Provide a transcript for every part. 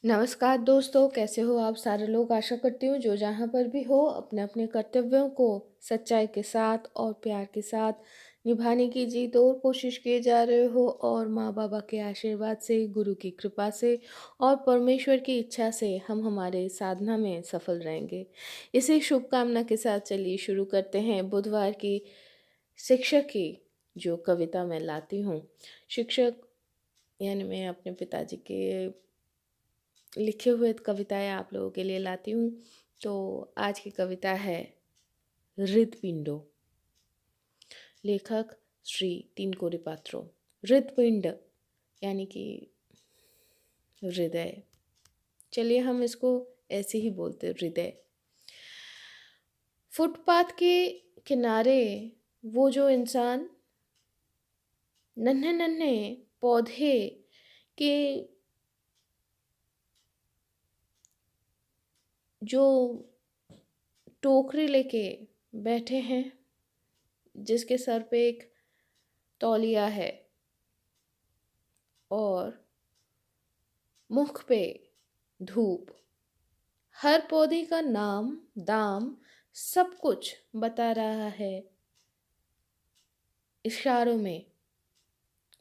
नमस्कार दोस्तों, कैसे हो आप सारे लोग? आशा करती हूँ जो जहाँ पर भी हो अपने अपने कर्तव्यों को सच्चाई के साथ और प्यार के साथ निभाने की जी तोड़ कोशिश किए जा रहे हो और माँ बाबा के आशीर्वाद से, गुरु की कृपा से और परमेश्वर की इच्छा से हम हमारे साधना में सफल रहेंगे। इसी शुभकामना के साथ चलिए शुरू करते हैं बुधवार की शिक्षक की जो कविता मैं लाती हूँ। शिक्षक यानी मैं अपने पिताजी के लिखे हुए कविताएँ आप लोगों के लिए लाती हूँ। तो आज की कविता है हृदपिंडों। लेखक श्री तीनकोरी पात्रो। हृदपिंड यानी कि हृदय। चलिए हम इसको ऐसे ही बोलते हृदय। फुटपाथ के किनारे वो जो इंसान नन्हे नन्हे पौधे के जो टोकरी लेके बैठे हैं, जिसके सर पे एक तौलिया है और मुख पे धूप। हर पौधे का नाम, दाम, सब कुछ बता रहा है इशारों में,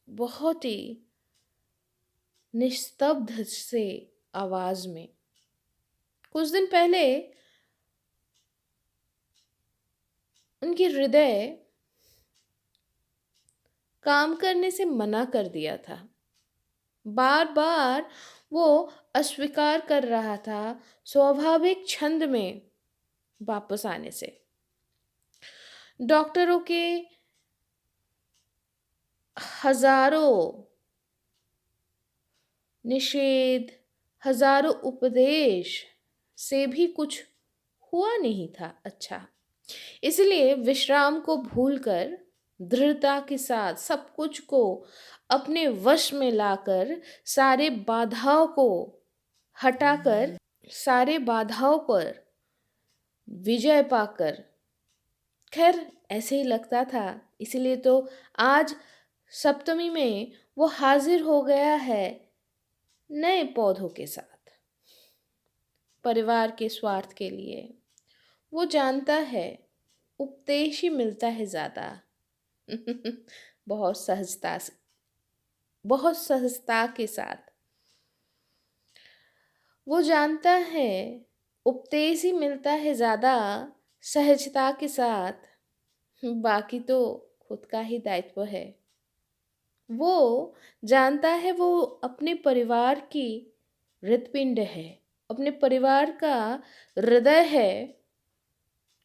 बहुत ही निस्तब्ध से आवाज में। कुछ दिन पहले उनकी हृदय काम करने से मना कर दिया था। बार बार वो अस्वीकार कर रहा था स्वाभाविक छंद में वापस आने से। डॉक्टरों के हजारों निषेध, हजारों उपदेश से भी कुछ हुआ नहीं था अच्छा। इसलिए विश्राम को भूलकर दृढ़ता के साथ सब कुछ को अपने वश में लाकर हटाकर सारे बाधाओं पर विजय पाकर, खैर ऐसे ही लगता था, इसलिए तो आज सप्तमी में वो हाजिर हो गया है नए पौधों के साथ। परिवार के स्वार्थ के लिए वो जानता है उपदेश ही मिलता है ज्यादा। बहुत सहजता से, बहुत सहजता के साथ वो जानता है उपदेश ही मिलता है ज्यादा सहजता के साथ। बाकी तो खुद का ही दायित्व है। वो जानता है वो अपने परिवार की हृदपिंड है, अपने परिवार का हृदय है,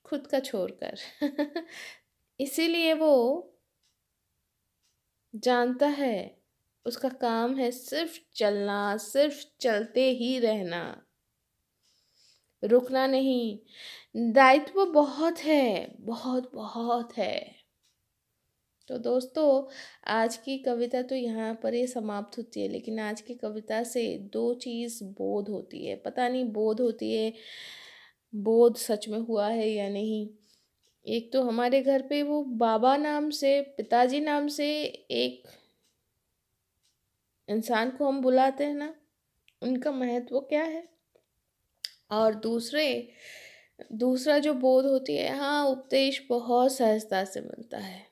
खुद का छोड़कर। इसीलिए वो जानता है उसका काम है सिर्फ चलना, सिर्फ चलते ही रहना, रुकना नहीं। दायित्व बहुत है, बहुत बहुत है। तो दोस्तों, आज की कविता तो यहाँ पर ही समाप्त होती है, लेकिन आज की कविता से दो चीज़ बोध होती है। पता नहीं बोध होती है, बोध सच में हुआ है या नहीं। एक तो हमारे घर पे वो बाबा नाम से, पिताजी नाम से एक इंसान को हम बुलाते हैं ना, उनका महत्व क्या है। और दूसरा जो बोध होती है, हाँ उपदेश बहुत सहजता से मिलता है।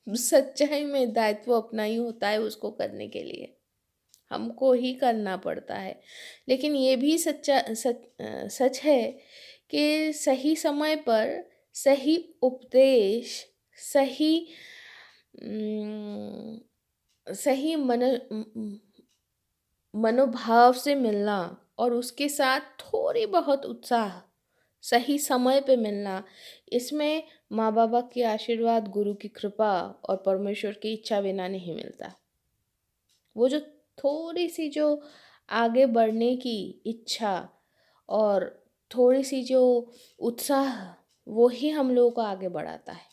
सच्चाई में दायित्व अपना ही होता है, उसको करने के लिए हमको ही करना पड़ता है। लेकिन ये भी सच है कि सही समय पर सही उपदेश, सही अम, सही मनोभाव से मिलना और उसके साथ थोड़ी बहुत उत्साह सही समय पे मिलना, इसमें माँ बाबा के आशीर्वाद, गुरु की कृपा और परमेश्वर की इच्छा बिना नहीं मिलता। वो जो थोड़ी सी जो आगे बढ़ने की इच्छा और थोड़ी सी जो उत्साह, वो ही हम लोगों को आगे बढ़ाता है।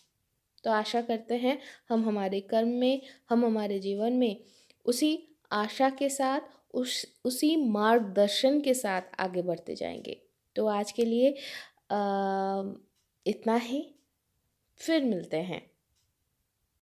तो आशा करते हैं हम हमारे कर्म में, हम हमारे जीवन में उसी आशा के साथ, उसी मार्गदर्शन के साथ आगे बढ़ते जाएंगे। तो आज के लिए इतना ही, फिर मिलते हैं।